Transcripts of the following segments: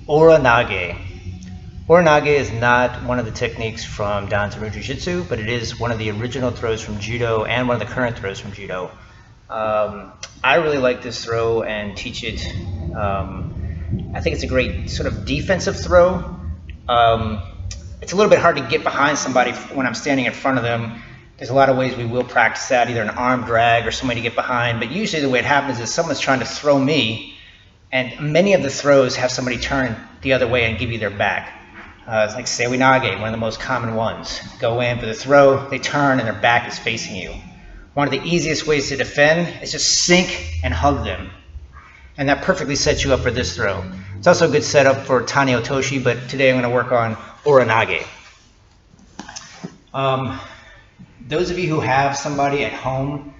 Ura Nage. Ura Nage is not one of the techniques from Dan Zan Ryu Jiu-Jitsu, but it is one of the original throws from judo and one of the current throws from judo. I really like this throw and teach it. I think it's a great sort of defensive throw. It's a little bit hard to get behind somebody when I'm standing in front of them. There's a lot of ways we will practice that, either an arm drag or somebody to get behind, but usually the way it happens is someone's trying to throw me, and many of the throws have somebody turn the other way and give you their back. It's like Ura Nage, one of the most common ones. Go in for the throw, they turn, and their back is facing you. One of the easiest ways to defend is just sink and hug them. And that perfectly sets you up for this throw. It's also a good setup for Tani Otoshi, but today I'm going to work on Ura Nage. Those of you who have somebody at home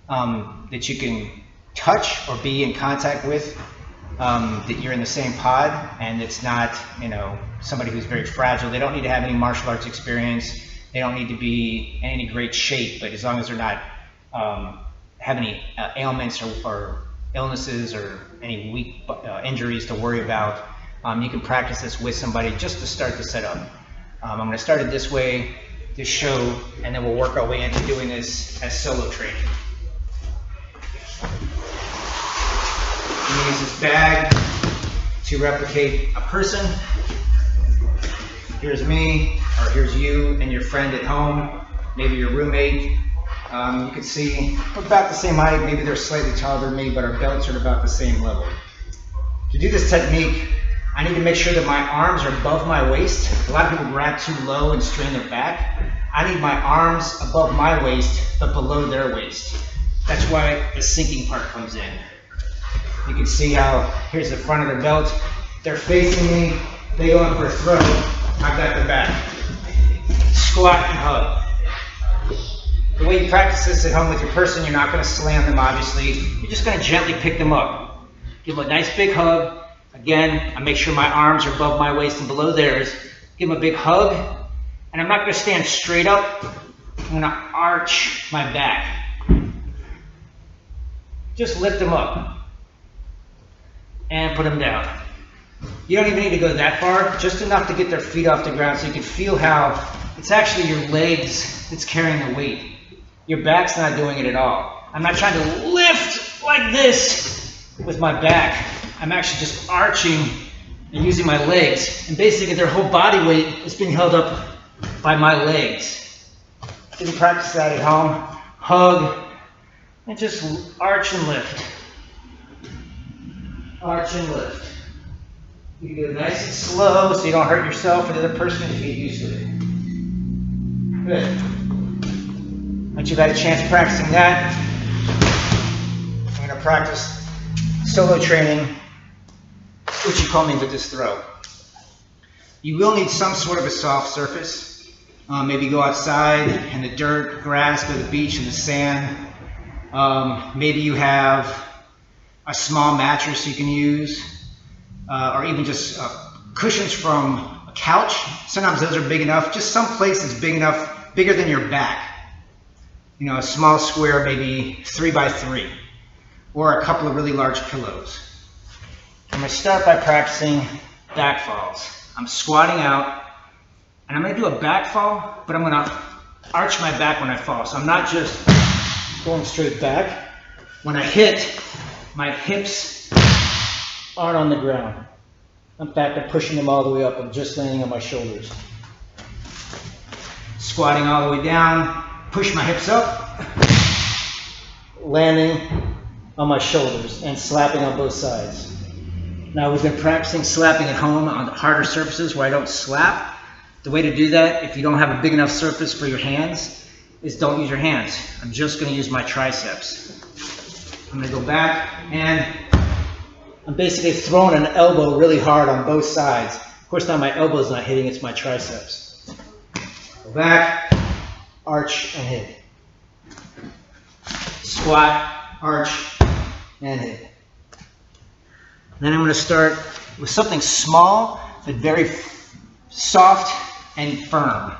that you can touch or be in contact with, that you're in the same pod, and it's not, somebody who's very fragile. They don't need to have any martial arts experience. They don't need to be in any great shape, but as long as they're not have any ailments or illnesses or any weak injuries to worry about, you can practice this with somebody just to start the setup. I'm going to start it this way to show, and then we'll work our way into doing this as solo training. I'm going to use this bag to replicate a person. Here's me, or here's you and your friend at home, maybe your roommate. You can see we're about the same height, maybe they're slightly taller than me, but our belts are about the same level. To do this technique, I need to make sure that my arms are above my waist. A lot of people grab too low and strain their back. I need my arms above my waist, but below their waist. That's why the sinking part comes in. You can see how, here's the front of their belt. They're facing me, they go in for a throw. I've got their back. Squat and hug. The way you practice this at home with your person, you're not going to slam them, obviously. You're just going to gently pick them up. Give them a nice big hug. Again, I make sure my arms are above my waist and below theirs. Give them a big hug. And I'm not going to stand straight up. I'm going to arch my back. Just lift them up. And put them down. You don't even need to go that far, just enough to get their feet off the ground so you can feel how it's actually your legs that's carrying the weight. Your back's not doing it at all. I'm not trying to lift like this with my back. I'm actually just arching and using my legs. And basically their whole body weight is being held up by my legs. You can practice that at home. Hug and just arch and lift. Arch and lift. You can do it nice and slow so you don't hurt yourself or the other person if you get used to it. Good. Once you've had a chance practicing that, I'm going to practice solo training, which you call me with this throw. You will need some sort of a soft surface. Maybe go outside in the dirt, grass, go to the beach in the sand. Maybe you have a small mattress you can use. Or even just cushions from a couch. Sometimes those are big enough. Just some place that's big enough, bigger than your back. A small square, maybe 3 by 3, or a couple of really large pillows. I'm going to start by practicing back falls. I'm squatting out, and I'm going to do a back fall, but I'm going to arch my back when I fall. So I'm not just going straight back. When I hit, my hips aren't on the ground. In fact, I'm pushing them all the way up. I'm just landing on my shoulders. Squatting all the way down, push my hips up, landing on my shoulders and slapping on both sides. Now we've been practicing slapping at home on harder surfaces where I don't slap. The way to do that, if you don't have a big enough surface for your hands, is don't use your hands. I'm just going to use my triceps. I'm going to go back and I'm basically throwing an elbow really hard on both sides. Of course, now my elbow's not hitting, it's my triceps. Go back, arch, and hit. Squat, arch, and hit. Then I'm going to start with something small, but very soft and firm.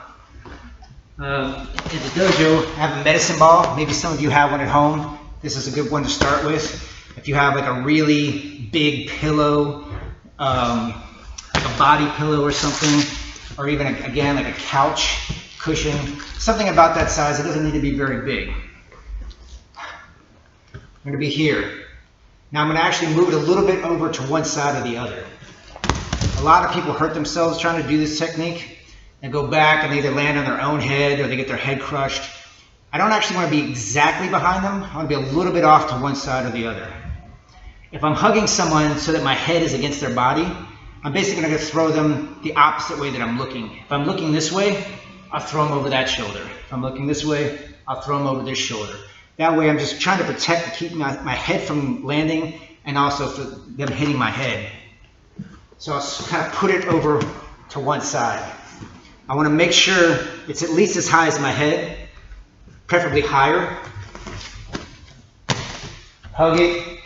In the dojo, I have a medicine ball. Maybe some of you have one at home. This is a good one to start with. If you have like a really big pillow, like a body pillow or something, or even, again, like a couch cushion, something about that size. It doesn't need to be very big. I'm going to be here. Now I'm going to actually move it a little bit over to one side or the other. A lot of people hurt themselves trying to do this technique and go back and they either land on their own head or they get their head crushed. I don't actually want to be exactly behind them. I want to be a little bit off to one side or the other. If I'm hugging someone so that my head is against their body, I'm basically going to throw them the opposite way that I'm looking. If I'm looking this way, I'll throw them over that shoulder. If I'm looking this way, I'll throw them over this shoulder. That way I'm just trying to protect and keep my head from landing and also for them hitting my head. So I'll kind of put it over to one side. I want to make sure it's at least as high as my head, preferably higher. Hug it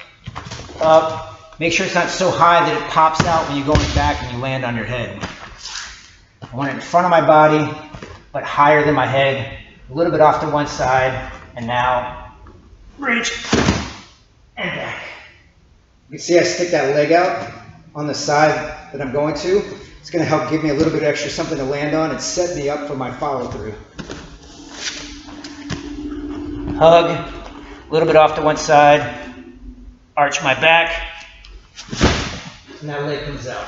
up. Make sure it's not so high that it pops out when you're going back and you land on your head. I want it in front of my body, but higher than my head, a little bit off to one side, and now reach and back. You can see I stick that leg out on the side that I'm going to. It's going to help give me a little bit extra something to land on and set me up for my follow through. Hug, a little bit off to one side, arch my back, and that leg comes out.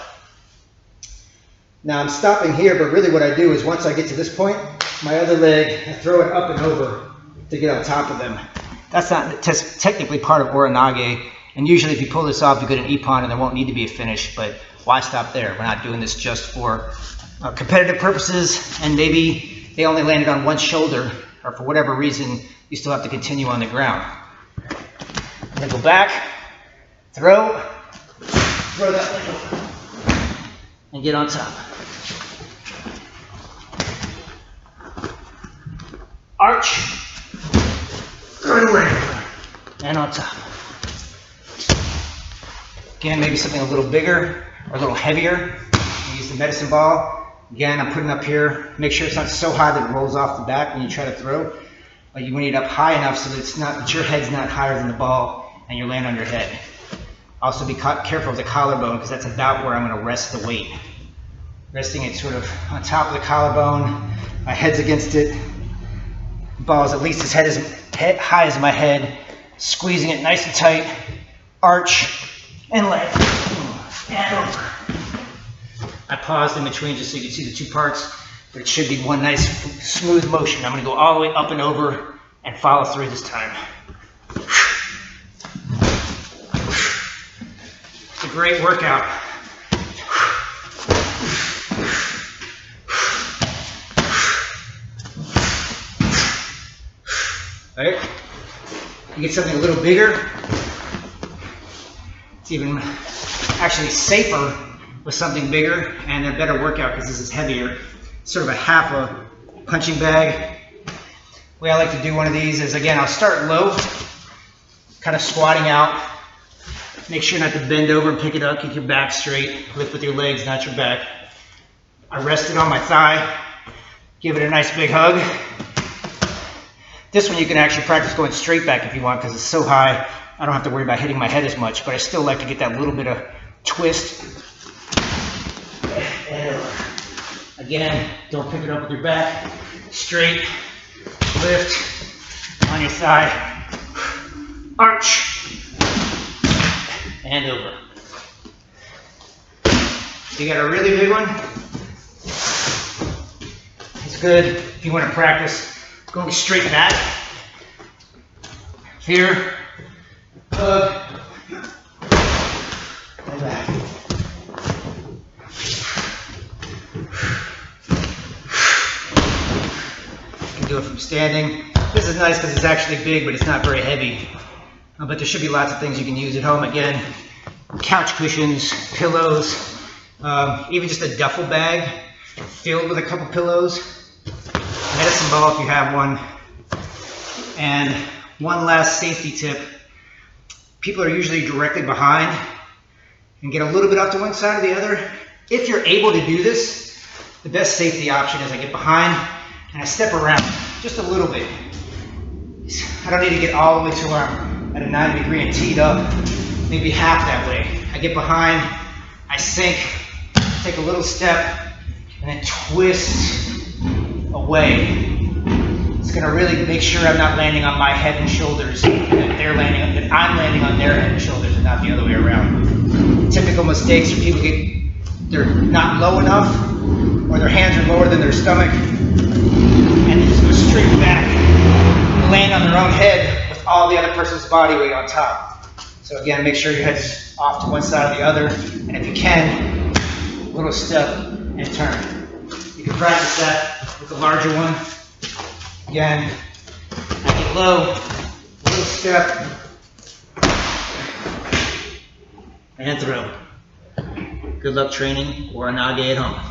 Now I'm stopping here, but really what I do is once I get to this point, my other leg, I throw it up and over to get on top of them. That's not technically part of Ura Nage, and usually if you pull this off, you get an ippon and there won't need to be a finish, but why stop there? We're not doing this just for competitive purposes, and maybe they only landed on one shoulder, or for whatever reason, you still have to continue on the ground. I'm going to go back, throw that leg over, and get on top. Arch, throw away, and on top. Again, maybe something a little bigger or a little heavier. Use the medicine ball. Again, I'm putting up here. Make sure it's not so high that it rolls off the back when you try to throw. But you want it up high enough so that your head's not higher than the ball and you land on your head. Also be careful of the collarbone because that's about where I'm going to rest the weight. Resting it sort of on top of the collarbone. My head's against it. The ball is at least as high as my head. Squeezing it nice and tight. Arch and leg. And over. I paused in between just so you can see the two parts, but it should be one nice smooth motion. I'm going to go all the way up and over and follow through this time. It's a great workout. All right? You get something a little bigger. It's even actually safer with something bigger and a better workout because this is heavier. Sort of a half a punching bag. The way I like to do one of these is, again, I'll start low, kind of squatting out. Make sure not to bend over and pick it up. Keep your back straight. Lift with your legs, not your back. I rest it on my thigh. Give it a nice big hug. This one you can actually practice going straight back if you want because it's so high. I don't have to worry about hitting my head as much, but I still like to get that little bit of twist. And again, don't pick it up with your back. Straight, lift on your thigh, arch, and over. You got a really big one? It's good if you want to practice going straight back. Here, hug, and back. You can do it from standing. This is nice because it's actually big, but it's not very heavy. But there should be lots of things you can use at home. Again, couch cushions, pillows, even just a duffel bag filled with a couple pillows, medicine ball if you have one. And one last safety tip. People are usually directly behind and get a little bit out to one side or the other. If you're able to do this, the best safety option is I get behind and I step around just a little bit. I don't need to get all the way to where I'm at a 90 degree and teed up, maybe half that way. I get behind, I sink, take a little step, and then twist away. It's gonna really make sure I'm not landing on my head and shoulders, that I'm landing on their head and shoulders and not the other way around. Typical mistakes are people they're not low enough, or their hands are lower than their stomach, and they just go straight back, land on their own head with all the other person's body weight on top. So again, make sure your head's off to one side or the other, and if you can, a little step and turn. You can practice that with a larger one. Again, I get low, little step, and throw. Good luck training Ura Nage at home.